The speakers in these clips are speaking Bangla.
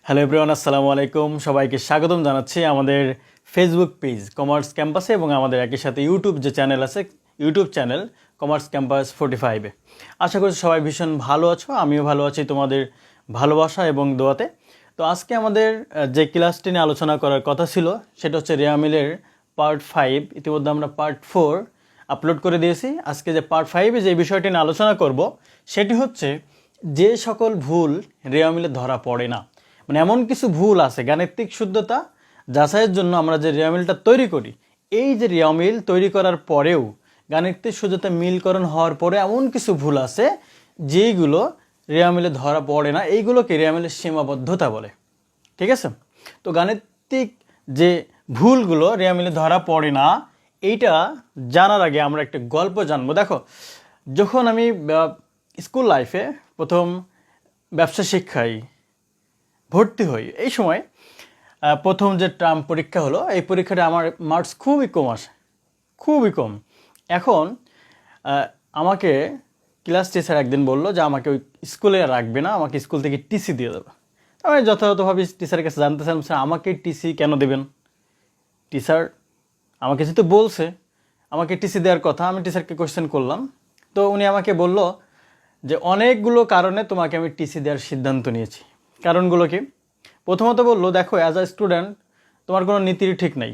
হ্যালো এভরিওয়ান, আসসালামু আলাইকুম। সবাইকে স্বাগতম জানাচ্ছি আমাদের ফেসবুক পেজ কমার্স ক্যাম্পাসে এবং আমাদের একই সাথে ইউটিউব যে চ্যানেল আছে, ইউটিউব চ্যানেল কমার্স ক্যাম্পাস 45-এ। আশা করছি সবাই ভীষণ ভালো আছো, আমিও ভালো আছি তোমাদের ভালোবাসা এবং দোয়াতে। তো আজকে আমাদের যে ক্লাসটি নিয়ে আলোচনা করার কথা ছিল সেটা হচ্ছে রেয়ামিলের পার্ট 5। ইতিমধ্যে আমরা পার্ট 4 আপলোড করে দিয়েছি। আজকে যে পার্ট 5-এ যে বিষয়টি নিয়ে আলোচনা করব সেটি হচ্ছে যে সকল ভুল রেয়ামিলে ধরা পড়ে না। মানে এমন কিছু ভুল আছে গাণিতিক শুদ্ধতা যাচাইয়ের জন্য আমরা যে রেয়ামিলটা তৈরি করি, এই যে রেয়ামিল তৈরি করার পরেও গাণিতিক শুদ্ধতা মিলকরণ হওয়ার পরে এমন কিছু ভুল আছে যেইগুলো রেয়ামিলে ধরা পড়ে না। এইগুলোকে রেয়ামিলের সীমাবদ্ধতা বলে। ঠিক আছে? তো গাণিতিক যে ভুলগুলো রেয়ামিলে ধরা পড়ে না, এইটা জানার আগে আমরা একটা গল্প জানবো। দেখো, যখন আমি স্কুল লাইফে প্রথম ব্যবসা শিক্ষায় ভর্তি হই, এই সময় প্রথম যে টার্ম পরীক্ষা হলো, এই পরীক্ষাটা আমার মার্কস খুবই কম আসে, খুবই কম। এখন আমাকে ক্লাস টিচার একদিন বললো যে আমাকে ওই স্কুলে রাখবে না, আমাকে স্কুল থেকে টিসি দিয়ে দেবে। আমি যথাযথভাবে টিচারের কাছে জানতে চাইলাম, স্যার আমাকে টিসি কেন দেবেন? টিচার আমাকে যেহেতু বলছে আমাকে টিসি দেওয়ার কথা, আমি টিচারকে কোয়েশ্চেন করলাম। তো উনি আমাকে বলল যে অনেকগুলো কারণে তোমাকে আমি টিসি দেওয়ার সিদ্ধান্ত নিয়েছি। কারণগুলো কি? প্রথমত বললো, দেখো অ্যাজ আ স্টুডেন্ট তোমার কোনো নীতির ঠিক নাই,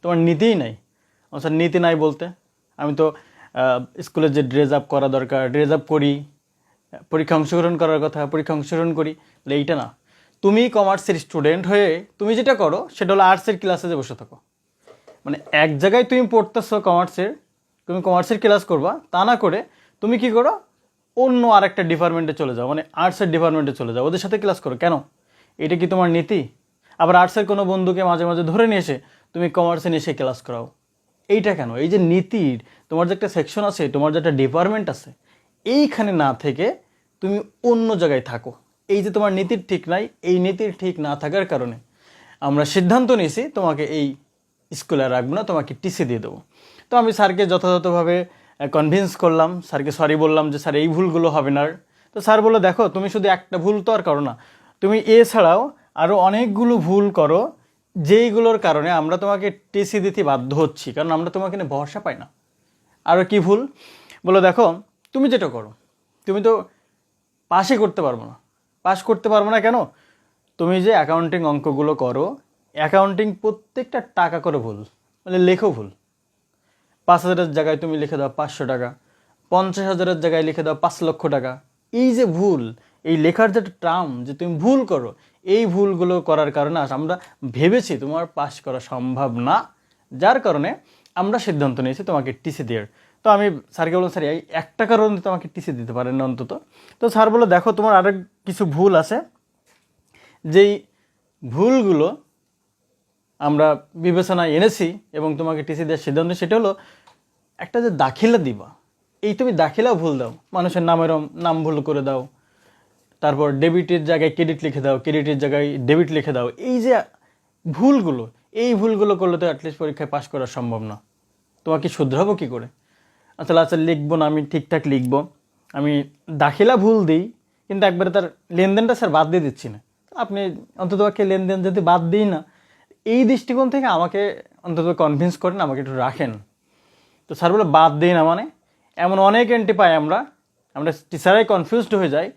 তোমার নীতিই নাই। স্যার নীতি নাই বলতে? আমি তো স্কুলে যে ড্রেস আপ করা দরকার ড্রেস আপ করি, পরীক্ষা অংশগ্রহণ করার কথা পরীক্ষা অংশগ্রহণ করি, বলে এইটা না। তুমি কমার্সের স্টুডেন্ট হয়ে তুমি যেটা করো সেটা হলো আর্টসের ক্লাসে যে বসে থাকো। মানে এক জায়গায় তুমি পড়তেছো কমার্সের, তুমি কমার্সের ক্লাস করবা, তা না করে তুমি কি করো, অন্য আরেকটা ডিপার্টমেন্টে চলে যাও, মানে আর্টসের ডিপার্টমেন্টে চলে যাও, ওদের সাথে ক্লাস করো। কেন? এটা কি তোমার নীতি? আবার আর্টসের কোনো বন্ধুকে মাঝে মাঝে ধরে নিয়ে এসে তুমি কমার্সে নিয়ে এসে ক্লাস করাও। এইটা কেন? এই যে নীতির তোমার যে একটা সেকশন আছে, তোমার যে একটা ডিপার্টমেন্ট আছে, এইখানে না থেকে তুমি অন্য জায়গায় থাকো। এই যে তোমার নীতির ঠিক নাই, এই নীতির ঠিক না থাকার কারণে আমরা সিদ্ধান্ত নিয়েছি তোমাকে এই স্কুলে রাখবো না, তোমাকে টিসি দিয়ে দেবো। তো আমি স্যারকে যথাযথভাবে কনভিন্স করলাম, স্যারকে সরি বললাম যে স্যার এই ভুলগুলো হবে না। তো স্যার বললো, দেখো তুমি শুধু একটা ভুল তো আর করো না, তুমি এছাড়াও আরও অনেকগুলো ভুল করো যেইগুলোর কারণে আমরা তোমাকে টিসি দিতে বাধ্য হচ্ছি, কারণ আমরা তোমাকে নিয়ে ভরসা পাই না। আরও কি ভুল? বলো, দেখো তুমি যেটা করো, তুমি তো পাসই করতে পারবো না। পাস করতে পারবো না কেন? তুমি যে অ্যাকাউন্টিং অঙ্কগুলো করো, অ্যাকাউন্টিং প্রত্যেকটা টাকা করে ভুল, মানে লেখো ভুল। 5,000-এর জায়গায় তুমি লিখে দাও 500 টাকা, 50,000-এর জায়গায় লিখে দাও 5 লক্ষ টাকা। এই যে ভুল, এই লেখার যে ট্রাম যে তুমি ভুল করো, এই ভুলগুলো করার কারণে আমরা ভেবেছি তোমার পাস করা সম্ভব না, যার কারণে আমরা সিদ্ধান্ত নিয়েছি তোমাকে টিসি দেওয়ার। তো আমি স্যারকে বললাম, স্যার এই একটা কারণে তোমাকে টিসি দিতে পারেন না অন্তত। তো স্যার বললো, দেখো তোমার আরেক কিছু ভুল আছে, যেই ভুলগুলো আমরা বিবেচনায় এনেছি এবং তোমাকে টিসি দেওয়ার সিদ্ধান্ত, সেটা হলো একটা যে দাখিলা দিবা, এই তুমি দাখিলাও ভুল দাও, মানুষের নামের নাম ভুল করে দাও, তারপর ডেবিটের জায়গায় ক্রেডিট লিখে দাও, ক্রেডিটের জায়গায় ডেবিট লিখে দাও। এই যে ভুলগুলো, এই ভুলগুলো করলে তো অ্যাটলিস্ট পরীক্ষায় পাস করা সম্ভব না। তোমাকে শুধরাবো কী করে? আচ্ছা লিখবো না, আমি ঠিকঠাক লিখবো, আমি দাখিলা ভুল দিই কিন্তু একবারে তার লেনদেনটা স্যার বাদ দিয়ে দিচ্ছি না। আপনি অন্ততপক্ষে লেনদেন যদি বাদ দিই না, এই দৃষ্টিকোণ থেকে আমাকে অন্তত কনভিন্স করেন, আমাকে একটু রাখেন। তো স্যার বলে, বাদ দিই না মানে? এমন অনেক এন্ট্রি পাই আমরা টিচারাই কনফিউজড হয়ে যাই।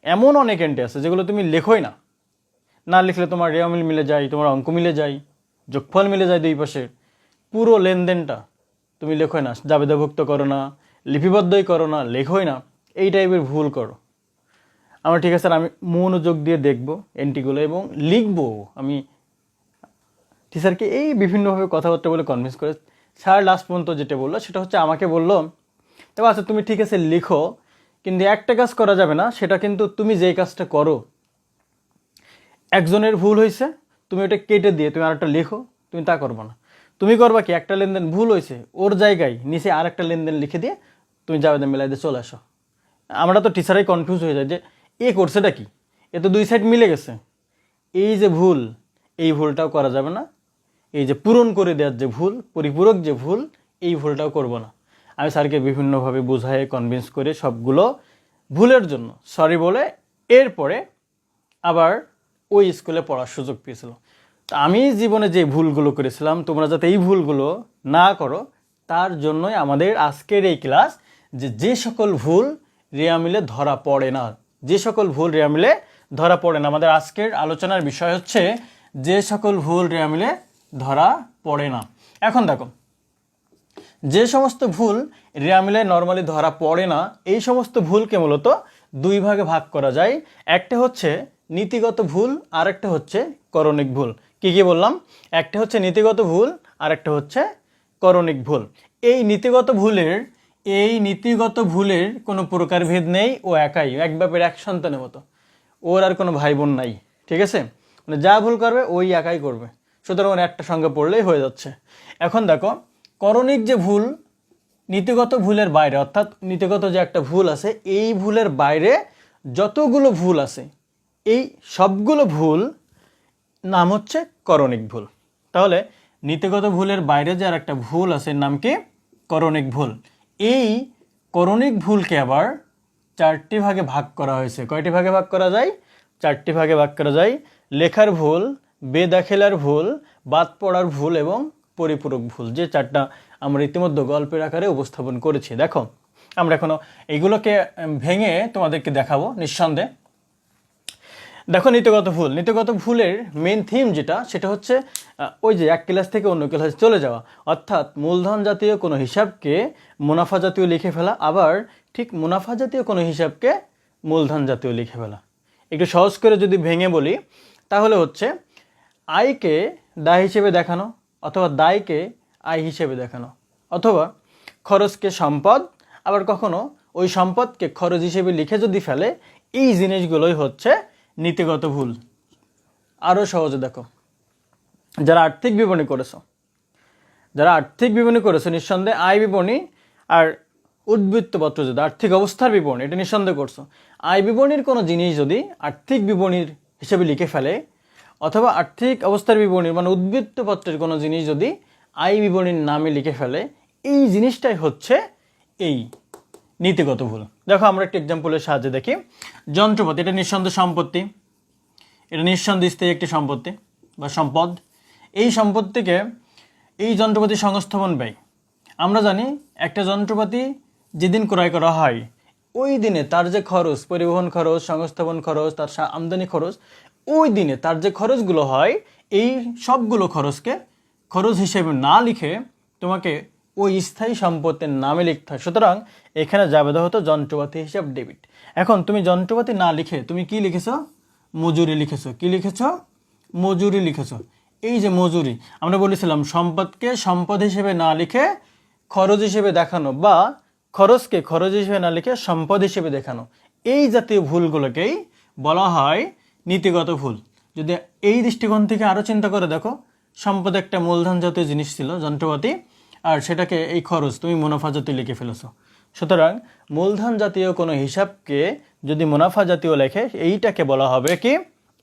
এমন অনেক এন্ট্রি আছে যেগুলো তুমি লেখোই না, না লিখলে তোমার রেয়ামিল মিলে যায়, তোমার অঙ্ক মিলে যায়, যোগফল মিলে যায়, দুই পাশের পুরো লেনদেনটা তুমি লেখোই না, জাবেদাভুক্ত করো না, লিপিবদ্ধই করো না, লেখোই না, এই টাইপের ভুল করো। আমার ঠিক আছে স্যার, আমি মনোযোগ দিয়ে দেখবো এন্ট্রিগুলো এবং লিখবো। আমি টিচারকে এই বিভিন্নভাবে কথাবার্তা বলে কনভিন্স করে স্যার লাস্ট পর্যন্ত যেটা বললো সেটা হচ্ছে, আমাকে বললো, তবে আচ্ছা তুমি ঠিক আছে লিখো, কিন্তু একটা কাজ করা যাবে না, সেটা কিন্তু তুমি যেই কাজটা করো, একজনের ভুল হয়েছে তুমি ওটা কেটে দিয়ে তুমি আরেকটা লেখো, তুমি তা করবো না। তুমি করবা কি, একটা লেনদেন ভুল হয়েছে, ওর জায়গায় নিচে আরেকটা লেনদেন লিখে দিয়ে তুমি জাবেদা মিলাই দিয়ে চলে আসো। আমরা তো টিচারাই কনফিউজ হয়ে যায় যে এ করছেটা কি, এ তো দুই সাইড মিলে গেছে। এই যে ভুল, এই ভুলটাও করা যাবে না। এই যে পূরণ করে দেওয়ার যে ভুল, পরিপূরক যে ভুল, এই ভুলটাও করব না। আমি স্যারকে বিভিন্নভাবে বোঝায় কনভিন্স করে সবগুলো ভুলের জন্য সরি বলে, এরপরে আবার ওই স্কুলে পড়ার সুযোগ পেয়েছিল। তো আমি জীবনে যে ভুলগুলো করেছিলাম তোমরা যাতে এই ভুলগুলো না করো তার জন্যই আমাদের আজকের এই ক্লাস, যে সকল ভুল রেওয়া মিলে ধরা পড়ে না, যে সকল ভুল রেওয়া মিলে ধরা পড়ে না। আমাদের আজকের আলোচনার বিষয় হচ্ছে যে সকল ভুল রেওয়া মিলে ধরা পড়ে না। এখন দেখো, যে সমস্ত ভুল রেওয়া মিলে নর্মালি ধরা পড়ে না এই সমস্ত ভুলকে মূলত দুই ভাগে ভাগ করা যায়। একটা হচ্ছে নীতিগত ভুল আর একটা হচ্ছে করণিক ভুল। কি কি বললাম? একটা হচ্ছে নীতিগত ভুল আর একটা হচ্ছে করণিক ভুল। এই নীতিগত ভুলের কোনো প্রকারভেদ নেই, ও একাই, এক বাপের এক সন্তানের মতো, ওর আর কোনো ভাই বোন নাই। ঠিক আছে, মানে যা ভুল করবে ওই একাই করবে, সুতরাং একটা সঙ্গে পড়লেই হয়ে যাচ্ছে। এখন দেখো, করণিক যে ভুল নীতিগত ভুলের বাইরে, অর্থাৎ নীতিগত যে একটা ভুল আছে এই ভুলের বাইরে যতগুলো ভুল আছে এই সবগুলো ভুল নাম হচ্ছে করণিক ভুল। তাহলে নীতিগত ভুলের বাইরে যে আর একটা ভুল আছে এর নাম কি? করণিক ভুল। এই করণিক ভুলকে আবার চারটি ভাগে ভাগ করা হয়েছে। কয়টি ভাগে ভাগ করা যায়? চারটি ভাগে ভাগ করা যায়। লেখার ভুল, বেদাখেলার ভুল, বাদ পড়ার ভুল এবং পরিপূরক ভুল, যে চারটা আমরা ইতিমধ্যে গল্পের আকারে উপস্থাপন করেছি। দেখো, আমরা এখনো এইগুলোকে ভেঙে তোমাদেরকে দেখাবো নিঃসন্দেহে। দেখো, নীতিগত ভুলের মেন থিম যেটা, সেটা হচ্ছে ওই যে এক ক্লাস থেকে অন্য ক্লাসে চলে যাওয়া, অর্থাৎ মূলধন জাতীয় কোনো হিসাবকে মুনাফা জাতীয় লিখে ফেলা, আবার ঠিক মুনাফা জাতীয় কোনো হিসাবকে মূলধন জাতীয় লিখে ফেলা। একটু সহজ করে যদি ভেঙে বলি তাহলে হচ্ছে আয়কে দায় হিসেবে দেখানো, অথবা দায়কে আয় হিসেবে দেখানো, অথবা খরচকে সম্পদ, আবার কখনো ওই সম্পদকে খরচ হিসেবে লিখে যদি ফেলে, এই জিনিসগুলোই হচ্ছে নীতিগত ভুল। আরও সহজে দেখো, যারা আর্থিক বিবরণী করেছো নিঃসন্দেহে আয় বিবরণী আর উদ্বৃত্তপত্র, যদি আর্থিক অবস্থার বিবরণী, এটা নিঃসন্দেহে করছো। আয় বিবরণীর কোনো জিনিস যদি আর্থিক বিবরণীর হিসেবে লিখে ফেলে, অথবা আর্থিক অবস্থার বিবরণীর মানে উদ্বৃত্তপত্রের কোনো জিনিস যদি আয় বিবরণীর নামে লিখে ফেলে, এই জিনিসটাই হচ্ছে এই নীতিগত ভুল। দেখো, আমরা একটা এক্সাম্পলের সাহায্যে দেখি। যন্ত্রপাতি, এটা নিঃসন্দেহে সম্পত্তি, এটা নিঃসন্দেহে স্থায়ী একটি সম্পত্তি বা সম্পদ। এই সম্পত্তিকে, এই যন্ত্রপাতি সংস্থাপন ব্যয়, আমরা জানি একটা যন্ত্রপাতি যেদিন ক্রয় করা হয় ওই দিনে তার যে খরচ, পরিবহন খরচ, সংস্থাপন খরচ, তার আমদানি খরচ, ওই দিনে তার যে খরচগুলো হয় এই সবগুলো খরচকে খরচ হিসেবে না লিখে তোমাকে ওই স্থায়ী সম্পত্তির নামে লিখতে হয়। সুতরাং এখানে যাবে হতো যন্ত্রপাতি হিসাব ডেবিট। এখন তুমি যন্ত্রপাতি না লিখে তুমি কি লিখেছ? মজুরি লিখেছো। কি লিখেছ? মজুরি লিখেছো। এই যে মজুরি, আমরা বলেছিলাম সম্পদকে সম্পদ হিসেবে না লিখে খরচ হিসেবে দেখানো, বা খরচকে খরচ হিসেবে না লিখে সম্পদ হিসেবে দেখানো, এই জাতীয় ভুলগুলোকেই বলা হয় নীতিগত ভুল। যদি এই দৃষ্টিকোণ থেকে আরও চিন্তা করে দেখো, সম্পদ একটা মূলধন জাতীয় জিনিস ছিল, যন্ত্রপাতি, আর সেটাকে এই খরচ তুমি মুনাফা জাতীয় লিখে ফেলেছো। সুতরাং মূলধন জাতীয় কোনো হিসাবকে যদি মুনাফা জাতীয় লেখে, এইটাকে বলা হবে কি?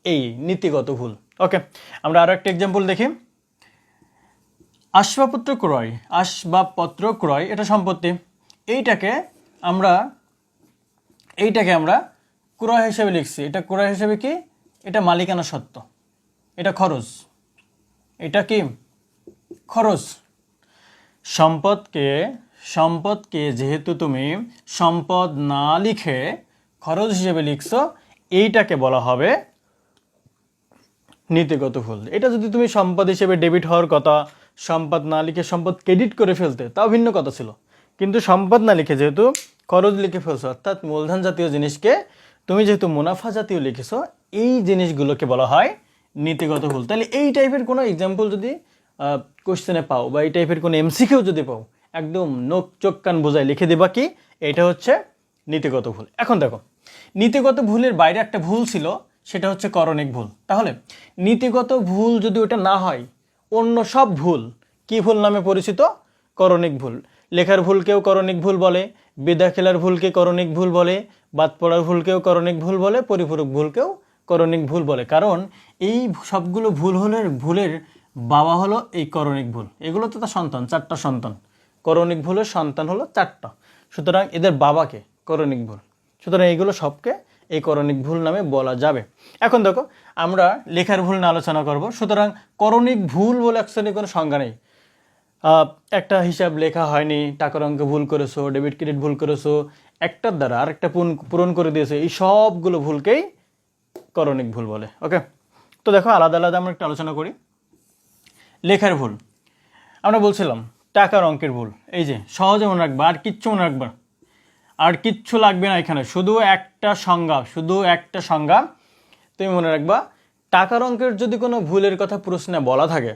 এই নীতিগত ভুল। ওকে, আমরা আরো একটা এক্সাম্পল দেখি। আসবাবপত্র ক্রয়, এটা সম্পত্তি। এইটাকে আমরা ক্রয় হিসেবে লিখছি। এটা ক্রয় হিসেবে কি? এটা মালিকানা সত্ত্ব, এটা খরচ, এটা কি? খরচ। সম্পদকে যেহেতু তুমি সম্পদ না লিখে খরচ হিসেবে লিখছো, এইটাকে বলা হবে নীতিগত ভুল। এটা যদি তুমি সম্পদ হিসেবে ডেবিট হওয়ার কথা, সম্পদ না লিখে সম্পদ ক্রেডিট করে ফেলতে, তাও ভিন্ন কথা ছিল। কিন্তু সম্পদ না লিখে যেহেতু খরচ লিখে ফেলছো, অর্থাৎ মূলধন জাতীয় জিনিসকে তুমি যেহেতু মুনাফা জাতীয় লিখেছো, এই জিনিসগুলোকে বলা হয় নীতিগত ভুল। তাহলে এই টাইপের কোনো এক্সাম্পল যদি কোশ্চেনে পাও, বা এই টাইপের কোনো এমসিকিউ যদি পাও, একদম নোক চোখ কান বোঝায় লিখে দেবা কি এটা হচ্ছে নীতিগত ভুল। এখন দেখো, নীতিগত ভুলের বাইরে একটা ভুল ছিল, সেটা হচ্ছে করণিক ভুল। তাহলে নীতিগত ভুল যদি ওটা না হয়, অন্য সব ভুল কি ভুল নামে পরিচিত? করণিক ভুল। লেখার ভুলকেও করণিক ভুল বলে, বিদ্যা খেলার ভুলকে করণিক ভুল বলে, বাদ পড়ার ভুলকেও করণিক ভুল বলে, পরিপূরক ভুলকেও করণিক ভুল বলে। কারণ এই সবগুলো ভুলের বাবা হলো এই করণিক ভুল। এগুলো তো তার সন্তান, চারটা সন্তান। করণিক ভুলের সন্তান হলো চারটা, সুতরাং এদের বাবাকে করণিক ভুল। সুতরাং এইগুলো সবকে এই করণিক ভুল নামে বলা যাবে। এখন দেখো আমরা লেখার ভুল নিয়ে আলোচনা করব। সুতরাং করণিক ভুল বলে অ্যাকচুয়ালি কোনো সংজ্ঞা নেই। একটা হিসাব লেখা হয়নি, টাকার অঙ্কে ভুল করেছো, ডেবিট ক্রেডিট ভুল করেছো, একটার দ্বারা আরেকটা পূরণ করে দিয়েছো, এই সবগুলো ভুলকেই করণিক ভুল বলে। ওকে, তো দেখো আলাদা আলাদা আমরা একটু আলোচনা করি। লেখার ভুল আমরা বলছিলাম টাকার অঙ্কের ভুল, এই যে সহজে মনে রাখবা, আর কিচ্ছু মনে রাখবা, আর কিচ্ছু লাগবে না এখানে, শুধু একটা সংজ্ঞা তুমি মনে রাখবা। টাকার অঙ্কের যদি কোনো ভুলের কথা প্রশ্নে বলা থাকে,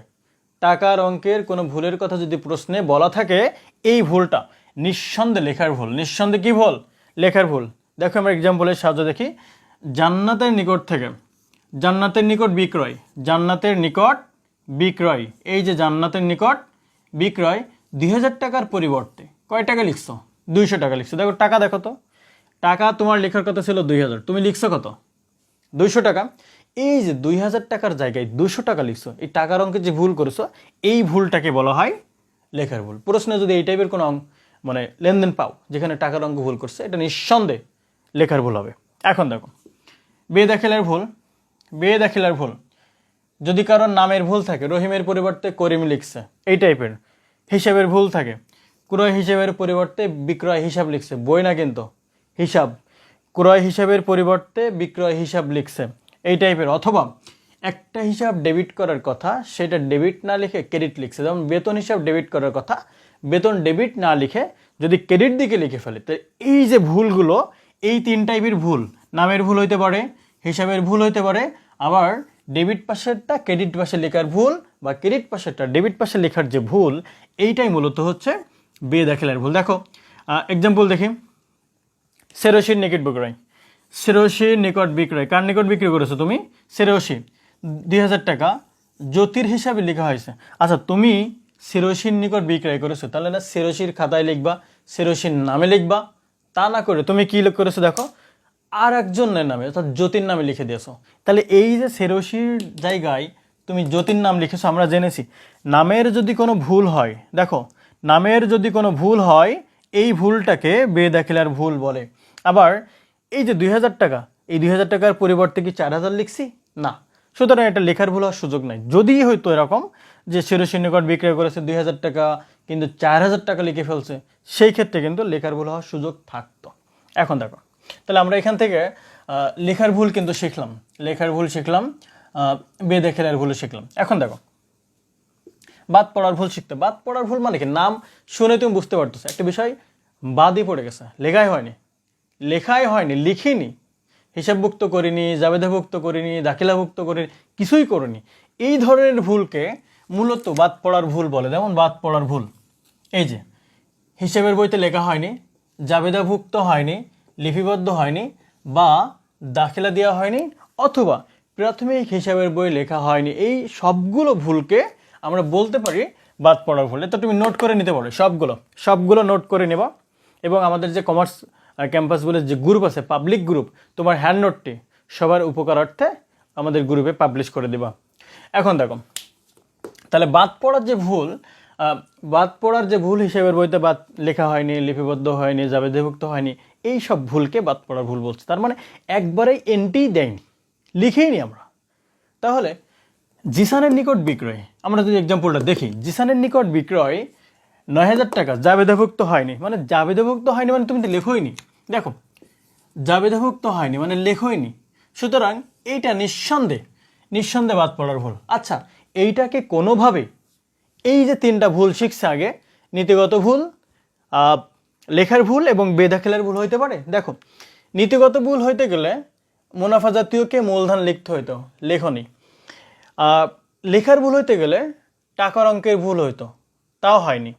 টাকার অঙ্কের কোনো ভুলের কথা যদি প্রশ্নে বলা থাকে, এই ভুলটা নিঃসন্দেহে লেখার ভুল। নিঃসন্দেহে কি ভুল? লেখার ভুল। দেখো আমরা এক্সাম্পলের সাহায্যে দেখি। জান্নাতের নিকট থেকে, জান্নাতের নিকট বিক্রয়, জান্নাতের নিকট বিক্রয়, এই যে জান্নাতের নিকট বিক্রয় 2000 টাকার পরিবর্তে কয় টাকা লিখছো? 200 টাকা লিখছো। দেখো টাকা দেখো তো, টাকা তোমার লেখার কথা ছিল 2000, তুমি লিখছো কত? 200 টাকা। এই যে 2000 টাকার জায়গায় 200 টাকা লিখছো, এই টাকার অঙ্কে যে ভুল করেছো, এই ভুলটাকে বলা হয় লেখার ভুল। প্রশ্নে যদি এই টাইপের কোনো মানে লেনদেন পাও যেখানে টাকার অঙ্ক ভুল করছে, এটা নিঃসন্দেহে লেখার ভুল হবে। এখন দেখো বেদাখিলার ভুল। বেদাখিলার ভুল যদি কারোর নামের ভুল থাকে, রহিমের পরিবর্তে করিম লিখছে, এই টাইপের। হিসাবের ভুল থাকে, ক্রয় হিসাবের পরিবর্তে বিক্রয় হিসাব লিখছে, বই না কিন্তু হিসাব, ক্রয় হিসাবের পরিবর্তে বিক্রয় হিসাব লিখছে, এই টাইপের। অথবা একটা হিসাব ডেবিট করার কথা, সেটা ডেবিট না লিখে ক্রেডিট লিখছে। যেমন বেতন হিসাব ডেবিট করার কথা, বেতন ডেবিট না লিখে যদি ক্রেডিট দিকে লিখে ফেলে, তো এই যে ভুলগুলো, এই 3 টাইপের ভুল, নামের ভুল হইতে পারে, হিসাবের ভুল হইতে পারে, আবার ডেবিট পাশেরটা ক্রেডিট পাশে লেখার ভুল, বা ক্রেডিট পাশেরটা ডেবিট পাশে লেখার যে ভুল, এইটাই মূলত হচ্ছে বেদাখিলার ভুল। দেখো এক্সাম্পল দেখি। সেরসির নিকট বিক্রয়, সেরসির নিকট বিক্রয়, কার নিকট বিক্রি করেছো তুমি? সেরসি, 2000 টাকা জ্যোতির হিসাবে লেখা হয়েছে। আচ্ছা, তুমি সেরসির নিকট বিক্রয় করেছো, তাহলে না সেরসির খাতায় লিখবা, সেরসির নামে লিখবা। তা না করে তুমি কি করেছো দেখো, আর একজনের নামে অর্থাৎ জ্যোতির নামে লিখে দিয়েছো। তাহলে এই যে সেরসির জায়গায় তুমি জ্যোতির নাম লিখেছো, আমরা জেনেছি নামের যদি কোনো ভুল হয়, দেখো নামের যদি কোনো ভুল হয়, এই ভুলটাকে বেদাখিলার ভুল বলে। আবার এই যে 2000 টাকা, এই 2000 টাকার পরিবর্তে কি 4000 লিখছি? না। সুতরাং এটা লেখার ভুল হওয়ার সুযোগ নাই। যদি হয়তো এরকম যে সেরসির নিকট বিক্রয় করেছে 2000 টাকা, কিন্তু 4000 টাকা লিখে ফেলছে, সেই ক্ষেত্রে কিন্তু লেখার ভুল হওয়ার সুযোগ থাকতো। এখন দেখো, তাহলে আমরা এখান থেকে লেখার ভুল কিন্তু শিখলাম, লেখার ভুল শিখলাম, বেদাখিলার ভুল শিখলাম। এখন দেখো বাদ পড়ার ভুল শিখতে। বাদ পড়ার ভুল মানে কি? নাম শুনে তুমি বুঝতে পারতেছো একটা বিষয় বাদই পড়ে গেছে, লেখাই হয়নি, লিখিনি, হিসাবভুক্ত করিনি, জাবেদাভুক্ত করিনি, দাখিলাভুক্ত করিনি, কিছুই করিনি, এই ধরনের ভুলকে মূলত বাদ পড়ার ভুল বলে। যেমন বাদ পড়ার ভুল, এই যে হিসাবের বইতে লেখা হয়নি, জাবেদাভুক্ত হয়নি, লিপিবদ্ধ হয়নি, বা দাখিলা দেওয়া হয়নি, অথবা প্রাথমিক হিসাবের বই লেখা হয়নি, এই সবগুলো ভুলকে আমরা বলতে পারি বাদ পড়ার ভুল। তো তুমি নোট করে নিতে পারো, সবগুলো নোট করে নেবা, এবং আমাদের যে কমার্স ক্যাম্পাস বলে যে গ্রুপ আছে, পাবলিক গ্রুপ, তোমার হ্যান্ড নোটটি সবার উপকারার্থে আমাদের গ্রুপে পাবলিশ করে দেবা। এখন দেখো, তাহলে বাদ পড়ার যে ভুল, হিসেবের বইতে বাদ লেখা হয়নি, লিপিবদ্ধ হয়নি, জাবেদাভুক্ত হয়নি, এই সব ভুলকে বাদ পড়ার ভুল বলছে। তার মানে একবারেই এন্ট্রি দেয়নি, লিখেইনি আমরা। তাহলে জিসানের নিকট বিক্রয়, আমরা যদি এক্সাম্পলটা দেখি, জিসানের নিকট বিক্রয় 9000 টাকা, জাবেদাভুক্ত হয়নি, মানে জাবেদাভুক্ত হয়নি মানে তুমি তো লেখোইনি। দেখো জাবেদাভুক্ত হয়নি মানে লেখোইনি, সুতরাং এইটা নিঃসন্দেহে বাদ পড়ার ভুল। আচ্ছা, এইটাকে কোনোভাবে, এই যে 3টা ভুল শিখছে আগে, নীতিগত ভুল, লেখার ভুল এবং বেদাখিলার ভুল হইতে পারে। দেখো নীতিগত ভুল হইতে গেলে মুনাফা জাতীয়কে মূলধন লিখতে হইতো, লেখনি। লেখার ভুল হইতে গেলে টাকার অঙ্কের ভুল হইতো, তাও হয়নি।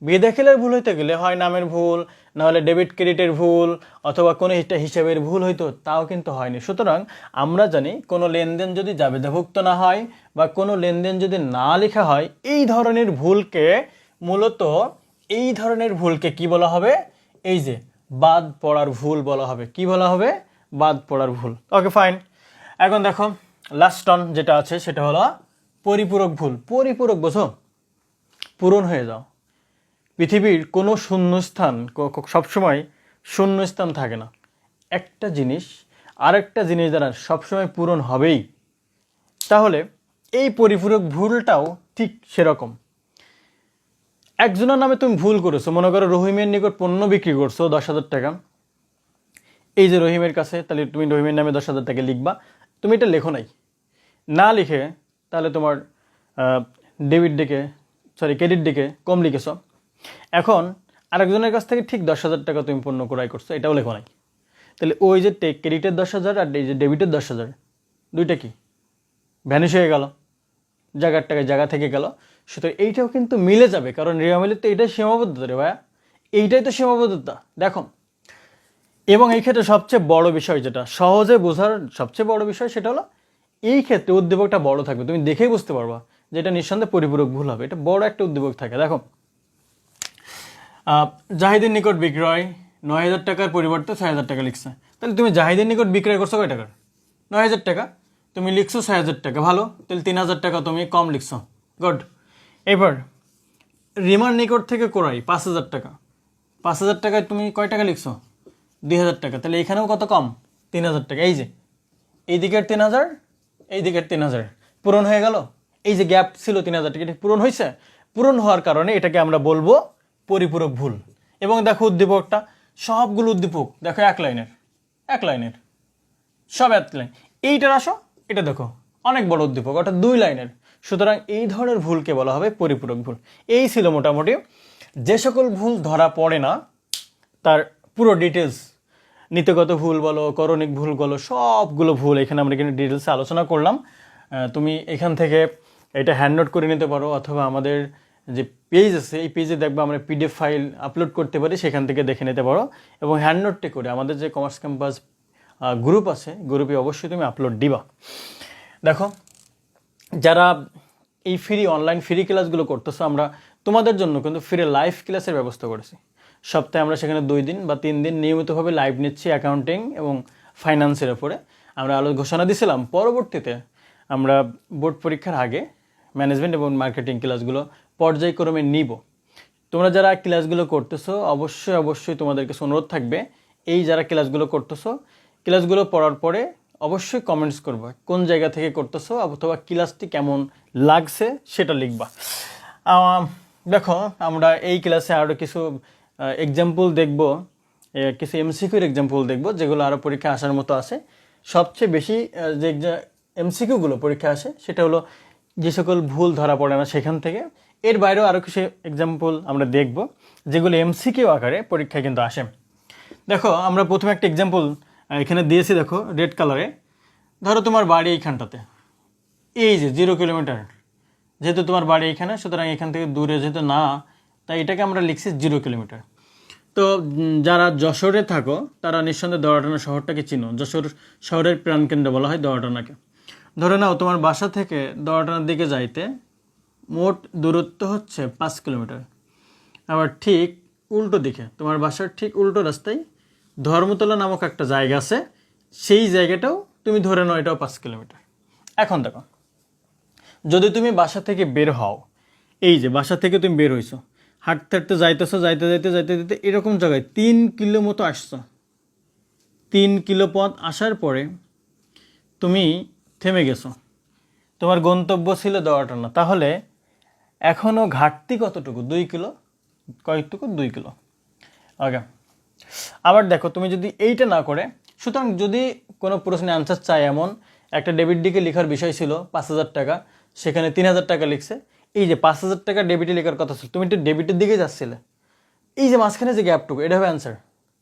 বেদাখিলার ভুল হইতে গেলে হয় নামের ভুল, নাহলে ডেবিট ক্রেডিটের ভুল, অথবা কোনো হিসাবের ভুল হইতো, তাও কিন্তু হয়নি। সুতরাং আমরা জানি কোনো লেনদেন যদি জাবেদাভুক্ত না হয়, বা কোনো লেনদেন যদি না লেখা হয়, এই ধরনের ভুলকে মূলত, এই ধরনের ভুলকে কি বলা হবে? এই যে বাদ পড়ার ভুল বলা হবে। কি বলা হবে? বাদ পড়ার ভুল। Okay fine. এখন দেখো লাস্ট অন যেটা আছে সেটা হলো পরিপূরক ভুল। পরিপূরক বোঝো, পূরণ হয়ে যাও। পৃথিবীর কোনো শূন্যস্থান, সবসময় শূন্যস্থান থাকে না। একটা জিনিস আরেকটা জিনিস দ্বারা সবসময় পূরণ হবেই, তাহলে এই পরিপূরক ভুলটাও ঠিক সেরকম। একজনের নামে তুমি ভুল করেছো, মনে করো রহিমের নিকট পণ্য বিক্রি করছো 10,000 টাকা, এই যে রহিমের কাছে, তাহলে তুমি রহিমের নামে 10,000 টাকা লিখবা। তুমি এটা লেখো নাই, না লিখে তাহলে তোমার ক্রেডিট দিকে কম লিখেছ। এখন আরেকজনের কাছ থেকে ঠিক 10,000 টাকা তুমি পণ্য ক্রয় করছো, এটাও লেখো নাই। তাহলে ওই যে ক্রেডিটের 10,000 আর এই যে ডেবিটের 10,000, দুইটা কি ভ্যানিশ হয়ে গেল, জায়গার টাকায় জায়গা থেকে গেল। সুতরাং এইটাও কিন্তু মিলে যাবে, কারণ রিয়ামিলের তো এইটাই সীমাবদ্ধতা রে ভাইয়া, এইটাই তো সীমাবদ্ধতা। দেখো, এবং এই ক্ষেত্রে সবচেয়ে বড় বিষয়, যেটা সহজে বোঝার সবচেয়ে বড় বিষয়, সেটা হলো এই ক্ষেত্রে উদ্দীপকটা বড় থাকবে, তুমি দেখেই বুঝতে পারবা যে এটা নিঃসন্দেহে পরিপূরক ভুল হবে। এটা বড় একটা উদ্দীপক থাকে। দেখো, জাহিদের নিকট বিক্রয় 9,000 টাকার পরিবর্তে 6,000 টাকা লিখছে। তাহলে তুমি জাহিদের নিকট বিক্রয় করছো কয় টাকার? 9,000 টাকা, তুমি লিখছো 6,000 টাকা, ভালো। তাহলে 3,000 টাকা তুমি কম লিখছো, গুড। এবার রিমার নিকট থেকে ক্রয় 5,000 টাকা, 5,000 টাকায় তুমি কয় টাকা লিখছো? 2,000 টাকা। তাহলে এখানেও কত কম? 3,000 টাকা। এই যে এই দিকের 3,000, এই দিকের 3,000 পূরণ হয়ে গেল। এই যে গ্যাপ ছিল 3,000 টাকা, এটা পূরণ হয়েছে। পূরণ হওয়ার কারণে এটাকে আমরা বলবো পরিপূরক ভুল। এবং দেখো উদ্দীপকটা, সবগুলো উদ্দীপক দেখো এক লাইনের সব এক লাইন। এইটার আসো, এটা দেখো অনেক বড় উদ্দীপক, অর্থাৎ 2 লাইনের। সুতরাং এই ধরনের ভুলকে বলা হবে পরিপূরক ভুল। এই ছিল মোটামুটি যে সকল ভুল ধরা পড়ে না তার পুরো ডিটেলস, নীতিগত ভুল বলো, করণিক ভুল বলো, সবগুলো ভুল এখানে আমরা কিন্তু ডিটেলসে আলোচনা করলাম। তুমি এখান থেকে এটা হ্যান্ড নোট করে নিতে পারো, অথবা আমাদের যে পেজ আছে এই পেজে দেখবা আমরা পিডিএফ ফাইল আপলোড করতে পারি, সেখান থেকে দেখে নিতে পারো। এবং হ্যান্ড নোটটি করে আমাদের যে কমার্স ক্যাম্পাস গ্রুপ আছে, গ্রুপে অবশ্যই তুমি আপলোড দিবা। দেখো, যারা এই অনলাইন ফ্রি ক্লাসগুলো করতেছো, আমরা তোমাদের জন্য কিন্তু ফ্রি লাইভ ক্লাসের ব্যবস্থা করেছি। সপ্তাহে আমরা সেখানে 2 দিন বা 3 দিন নিয়মিতভাবে লাইভ নিচ্ছি অ্যাকাউন্টিং এবং ফাইন্যান্সের উপরে। আমরা ঘোষণা দিয়েছিলাম পরবর্তীতে আমরা বোর্ড পরীক্ষার আগে ম্যানেজমেন্ট এবং মার্কেটিং ক্লাসগুলো পর্যায়ক্রমে নিব। তোমরা যারা ক্লাসগুলো করতেছো অবশ্যই তোমাদের কাছে অনুরোধ থাকবে, এই যারা ক্লাসগুলো করতেছো, ক্লাসগুলো পড়ার পরে অবশ্যই কমেন্টস করবা কোন জায়গা থেকে করতেছো, অথবা ক্লাসটি কেমন লাগছে সেটা লিখবা। দেখো, আমরা এই ক্লাসে আরও কিছু এক্সাম্পল দেখব, কিছু এমসিকিউর এক্সাম্পল দেখব, যেগুলো আরও পরীক্ষা আসার মতো আছে। সবচেয়ে বেশি যে এমসিকিউগুলো পরীক্ষা আসে সেটা হলো যে সকল ভুল ধরা পড়ে না সেখান থেকে। এর বাইরেও আরও কিছু এক্সাম্পল আমরা দেখব যেগুলো এমসিকিউ আকারে পরীক্ষায় কিন্তু আসে। দেখো, আমরা প্রথমে একটা এক্সাম্পল এখানে দিয়েছি, দেখো রেড কালারে। ধরো তোমার বাড়ি এইখানটাতে, এই যে 0 কিলোমিটার, যেহেতু তোমার বাড়ি এইখানে, সুতরাং এখান থেকে দূরে যেহেতু না, তাই এটাকে আমরা লিখছি 0 কিলোমিটার। তো যারা যশোরে থাকো তারা নিঃসন্দেহে দোয়াটানা শহরটাকে চিনো। যশোর শহরের প্রাণকেন্দ্র বলা হয় দোয়াটানাকে। ধরে নাও তোমার বাসা থেকে দোয়াটানার দিকে যাইতে মোট দূরত্ব হচ্ছে 5 কিলোমিটার। আবার ঠিক উল্টো দিকে, তোমার বাসার ঠিক উল্টো রাস্তায় ধর্মতলা নামক একটা জায়গা আছে, সেই জায়গাটাও তুমি ধরে নাও এটাও 5 কিলোমিটার। এখন দেখো, যদি তুমি বাসা থেকে বের হও, এই যে বাসা থেকে তুমি বের হইছো, হাঁটতে হাঁটতে যাইতেছো, যাইতে এরকম জায়গায় 3 কিলো মতো আসছো। 3 কিলো পথ আসার পরে তুমি থেমে গেছো, তোমার গন্তব্য ছিল দোয়াটানা। তাহলে এখনও ঘাটতি কতটুকু? 2 কিলো। কয়টুকু? 2 কিলো। ওকে, আবার দেখো, তুমি যদি এইটা না করে, সুতরাং যদি কোনো প্রশ্নে আনসার চাই, এমন একটা ডেবিট দিকে লেখার বিষয় ছিল 5,000 টাকা, সেখানে 3,000 টাকা লিখছে। এই যে 5,000 টাকা ডেবিটে লেখার কথা ছিল, তুমি একটু ডেবিটের দিকে যাচ্ছিলে, এই যে মাঝখানে যে গ্যাপটুকু, এটা হবে অ্যান্সার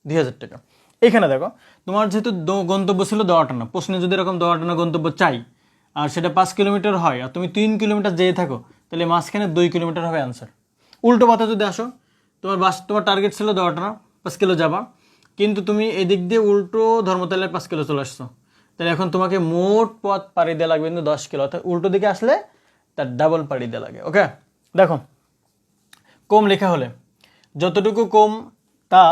2,000 টাকা। এখানে দেখো, তোমার যেহেতু গন্তব্য ছিল দোয়াটানা, প্রশ্নে যদি এরকম দোয়াটানা গন্তব্য চাই আর সেটা 5 কিলোমিটার হয় আর তুমি 3 কিলোমিটার যেয়ে থাকো, তাহলে মাঝখানে 2 কিলোমিটার হবে অ্যান্সার। উল্টো পথে যদি আসো, তোমার টার্গেট ছিল দোয়াটানা 5 কিলো যাবা, কিন্তু তুমি এদিক দিয়ে উল্টো ধর্মতলায় 5 কিলো চলে আসছো, তাহলে এখন তোমাকে মোট পথ পাড়ি দেওয়া লাগবে কিন্তু 10 কিলো, অর্থাৎ উল্টো দিকে আসলে তার ডাবল পাড়ি দেওয়া লাগে। ওকে, দেখো, কম লেখা হলে যতটুকু কম তা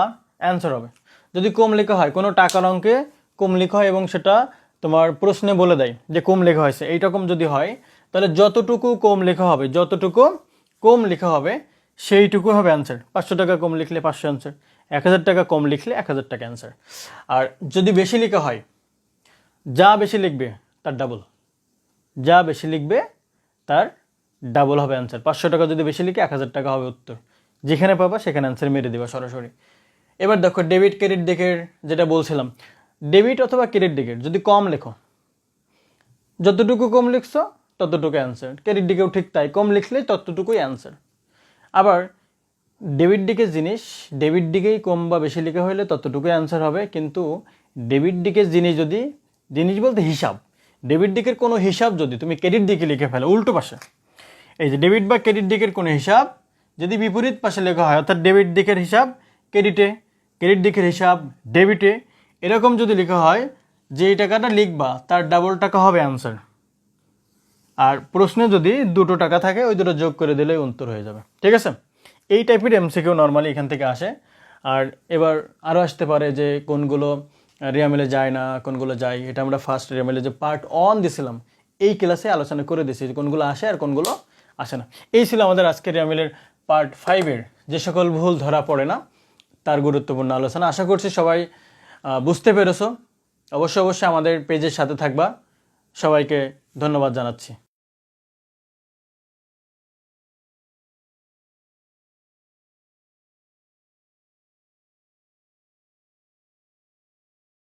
অ্যান্সার হবে। যদি কম লেখা হয়, কোনো টাকার অঙ্কে কম লেখা হয় এবং সেটা তোমার প্রশ্নে বলে দেয় যে কম লেখা হয়েছে, এইরকম যদি হয়, তাহলে যতটুকু কম লেখা হবে সেইটুকু হবে অ্যান্সার। 500 টাকা কম লিখলে 500 অ্যান্সার, 1,000 টাকা কম লিখলে 1,000 টাকা অ্যান্সার। আর যদি বেশি লেখা হয়, যা বেশি লিখবে তার ডাবল, যা বেশি লিখবে তার ডাবল হবে অ্যান্সার। 500 টাকা যদি বেশি লিখে 1000 টাকা হবে উত্তর। যেখানে পাবা সেখানে অ্যান্সার মেরে দেবা সরাসরি। এবার দেখো ডেবিট ক্রেডিট দিকের যেটা বলছিলাম, ডেবিট অথবা ক্রেডিট দিকের যদি কম লেখো, যতটুকু কম লিখছো ততটুকু অ্যান্সার। ক্রেডিট দিকেও ঠিক তাই, কম লিখলে ততটুকুই অ্যান্সার। আবার ডেবিট দিকের জিনিস, ডেবিট দিকেই কম বা বেশি লেখা হলে ততটুকুই অ্যান্সার হবে। কিন্তু ডেবিট দিকের জিনিস যদি, জিনিস বলতে হিসাব, ডেবিট দিকের কোনো হিসাব যদি তুমি ক্রেডিট দিকে লিখে ফেলো উল্টো পাশে, এই যে ডেবিট বা ক্রেডিট দিকের কোনো হিসাব যদি বিপরীত পাশে লেখা হয়, অর্থাৎ ডেবিট দিকের হিসাব ক্রেডিটে, ক্রেডিট দিকের হিসাব ডেবিটে, এরকম যদি লেখা হয়, যেই টাকাটা লিখবা তার ডাবল টাকা হবে অ্যান্সার। আর প্রশ্নে যদি 2টো টাকা থাকে ওই 2টো যোগ করে দিলেই উত্তর হয়ে যাবে। ঠিক আছে, এই টাইপের এমসিকিউ নর্মালি এখান থেকে আসে। আর এবার আরও আসতে পারে যে কোনগুলো রিয়ামেলে যায় না, কোনগুলো যায়। এটা আমরা ফার্স্ট রিয়ামেলে যে পার্ট 1 দিছিলাম এই ক্লাসে আলোচনা করে দিয়েছি যে কোনগুলো আসে আর কোনগুলো আসে না। এই ছিল আমাদের আজকের রিয়ামেলের পার্ট 5-এর যে সকল ভুল ধরা পড়ে না তার গুরুত্বপূর্ণ আলোচনা। আশা করছি সবাই বুঝতে পেরেছো। অবশ্যই আমাদের পেজের সাথে থাকবা। সবাইকে ধন্যবাদ জানাচ্ছি।